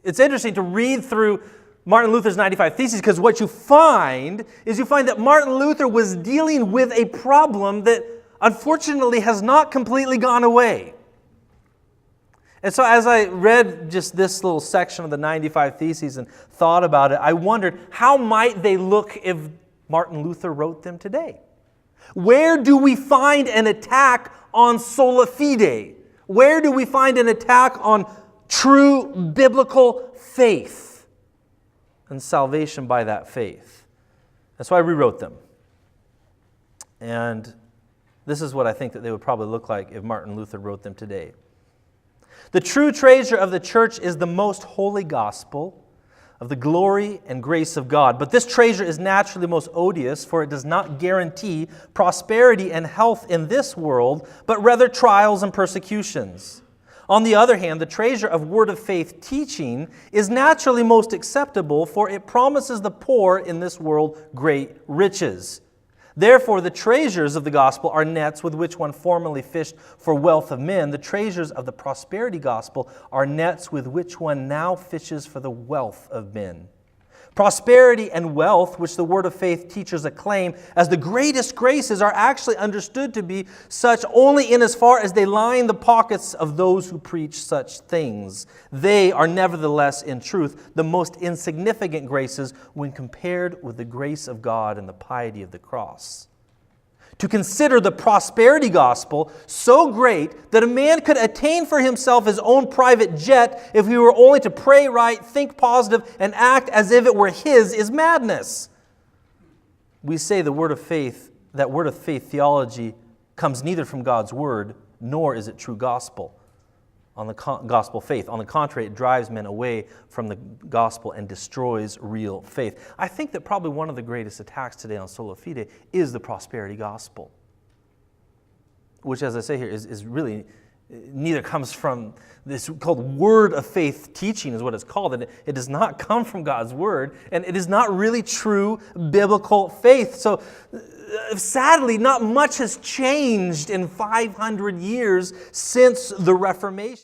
it's interesting to read through Martin Luther's 95 Theses, because what you find that Martin Luther was dealing with a problem that unfortunately has not completely gone away. And so as I read just this little section of the 95 Theses and thought about it, I wondered, how might they look if Martin Luther wrote them today? Where do we find an attack on sola fide? Where do we find an attack on true biblical faith and salvation by that faith? That's why I rewrote them. And this is what I think that they would probably look like if Martin Luther wrote them today. The true treasure of the church is the most holy gospel of the glory and grace of God. But this treasure is naturally most odious, for it does not guarantee prosperity and health in this world, but rather trials and persecutions. On the other hand, the treasure of word of faith teaching is naturally most acceptable, for it promises the poor in this world great riches. Therefore, the treasures of the gospel are nets with which one formerly fished for wealth of men. The treasures of the prosperity gospel are nets with which one now fishes for the wealth of men. Prosperity and wealth, which the word of faith teachers acclaim as the greatest graces, are actually understood to be such only in as far as they line the pockets of those who preach such things. They are nevertheless, in truth, the most insignificant graces when compared with the grace of God and the piety of the cross. To consider the prosperity gospel so great that a man could attain for himself his own private jet if he were only to pray right, think positive, and act as if it were his is madness. We say that word of faith theology comes neither from God's word, nor is it true gospel. On the gospel faith. On the contrary, it drives men away from the gospel and destroys real faith. I think that probably one of the greatest attacks today on sola fide is the prosperity gospel, which, as I say here, is really neither comes from this called word of faith teaching is what it's called. And it does not come from God's word, and it is not really true biblical faith. So sadly, not much has changed in 500 years since the Reformation.